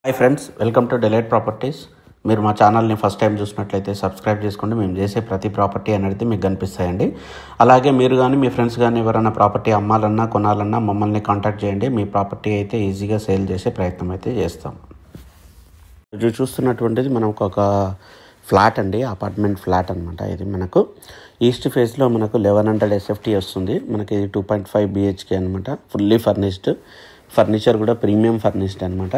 Hi friends, welcome to delight properties. మీరు మా ఛానల్ని ఫస్ట్ టైం చూసినట్లయితే సబ్స్క్రైబ్ చేసుకోండి. మేము చేసే ప్రతి ప్రాపర్టీ అనేది మీకు కనిపిస్తాయండి. అలాగే మీరు కానీ మీ ఫ్రెండ్స్ కానీ ఎవరైనా ప్రాపర్టీ అమ్మాలన్నా కొనాలన్నా మమ్మల్ని కాంటాక్ట్ చేయండి. మీ ప్రాపర్టీ అయితే ఈజీగా సేల్ చేసే ప్రయత్నం అయితే చేస్తాం. ఇది చూస్తున్నటువంటిది మనకు ఒక ఫ్లాట్ అండి, అపార్ట్మెంట్ ఫ్లాట్ అనమాట. ఇది మనకు ఈస్ట్ ఫేస్లో మనకు 1100 SFT వస్తుంది. మనకి ఇది 2.5 BHK అనమాట. ఫుల్లీ ఫర్నిష్డ్, ఫర్నిచర్ కూడా ప్రీమియం ఫర్నిష్డ్ అనమాట.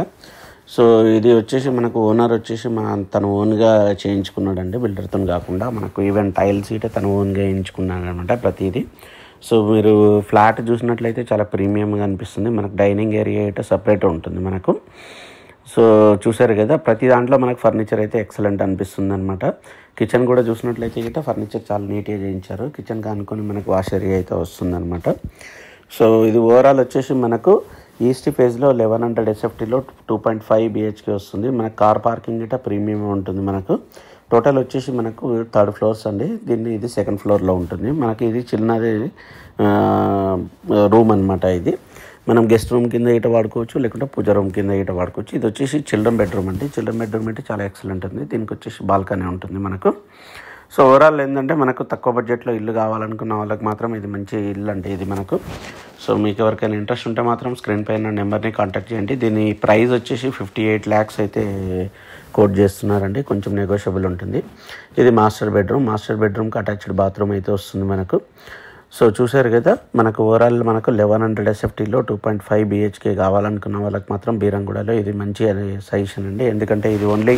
సో ఇది వచ్చేసి మనకు ఓనర్ వచ్చేసి తను ఓన్గా చేయించుకున్నాడండి, బిల్డర్తో కాకుండా. మనకు ఈవెన్ టైల్స్ ఇటే తను ఓన్గా వేయించుకున్నాడు అనమాట ప్రతిదీ. సో మీరు ఫ్లాట్ చూసినట్లయితే చాలా ప్రీమియంగా అనిపిస్తుంది. మనకు డైనింగ్ ఏరియా అయితే సపరేట్ ఉంటుంది మనకు. సో చూసారు కదా, ప్రతి దాంట్లో మనకు ఫర్నిచర్ అయితే ఎక్సలెంట్ అనిపిస్తుంది అనమాట. కిచెన్ కూడా చూసినట్లయితే ఇట ఫర్నిచర్ చాలా నీట్గా చేయించారు. కిచెన్ కానుకొని మనకు వాష్ ఏరియా అయితే వస్తుంది అనమాట. సో ఇది ఓవరాల్ వచ్చేసి మనకు ఈస్ట్ ఫేజ్లో 1100 SFTలో 2.5 BHK వస్తుంది. మనకు కార్ పార్కింగ్ ఇట ప్రీమియం ఉంటుంది. మనకు టోటల్ వచ్చేసి మనకు 3rd ఫ్లోర్స్ అండి. ఇది 2nd ఫ్లోర్లో ఉంటుంది. మనకి ఇది చిన్నది రూమ్ అనమాట. ఇది మనం గెస్ట్ రూమ్ కింద ఇట వాడుకోవచ్చు, లేకుంటే పూజ రూమ్ కింద ఇట వాడుకోవచ్చు. ఇది వచ్చేసి చిల్డ్రన్ బెడ్రూమ్ అండి. చిల్డ్రన్ బెడ్రూమ్ అయితే చాలా ఎక్సలెంట్ ఉంది. దీనికి వచ్చేసి బాల్కనీ ఉంటుంది మనకు. సో ఓవరాల్ ఏంటంటే మనకు తక్కువ బడ్జెట్లో ఇల్లు కావాలనుకున్న వాళ్ళకి మాత్రం ఇది మంచి ఇల్లు అంటే ఇది మనకు. సో మీకు ఎవరికైనా ఇంట్రెస్ట్ ఉంటే మాత్రం స్క్రీన్ పైన నెంబర్ని కాంటాక్ట్ చేయండి. దీని ప్రైస్ వచ్చేసి 58 lakhs అయితే కోట్ చేస్తున్నారండి. కొంచెం నెగోషియబుల్ ఉంటుంది. ఇది మాస్టర్ బెడ్రూమ్కి అటాచ్డ్ బాత్రూమ్ అయితే వస్తుంది మనకు. సో చూసారు కదా, మనకు ఓవరాల్ మనకు 1100 SFTలో 2.5 BHK కావాలనుకున్న వాళ్ళకి మాత్రం బీరంగూడలో ఇది మంచి సజెషన్ అండి. ఎందుకంటే ఇది ఓన్లీ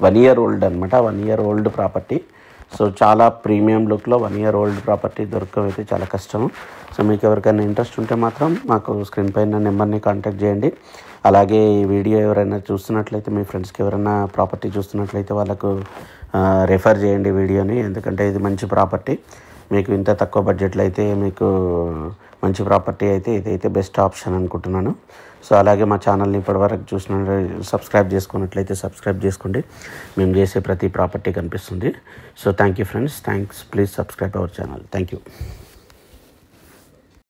1 year old అనమాట. 1 year old ప్రాపర్టీ. సో చాలా ప్రీమియం లుక్లో 1 year old ప్రాపర్టీ దొరకడం అయితే చాలా కష్టం. సో మీకు ఎవరికైనా ఇంట్రెస్ట్ ఉంటే మాత్రం మాకు స్క్రీన్ పైన నెంబర్ని కాంటాక్ట్ చేయండి. అలాగే ఈ వీడియో ఎవరైనా చూస్తున్నట్లయితే, మీ ఫ్రెండ్స్కి ఎవరైనా ప్రాపర్టీ చూస్తున్నట్లయితే వాళ్ళకు రెఫర్ చేయండి వీడియోని. ఎందుకంటే ఇది మంచి ప్రాపర్టీ. మీకు ఇంత తక్కువ బడ్జెట్లో అయితే మీకు మంచి ప్రాపర్టీ అయితే ఇదైతే బెస్ట్ ఆప్షన్ అనుకుంటున్నాను. సో అలాగే మా ఛానల్ని ఇప్పటివరకు సబ్స్క్రైబ్ చేసుకున్నట్లయితే సబ్స్క్రైబ్ చేసుకోండి. మేము చేసే ప్రతి ప్రాపర్టీ కనిపిస్తుంది. So thank you friends, thanks. Please subscribe our channel. Thank you.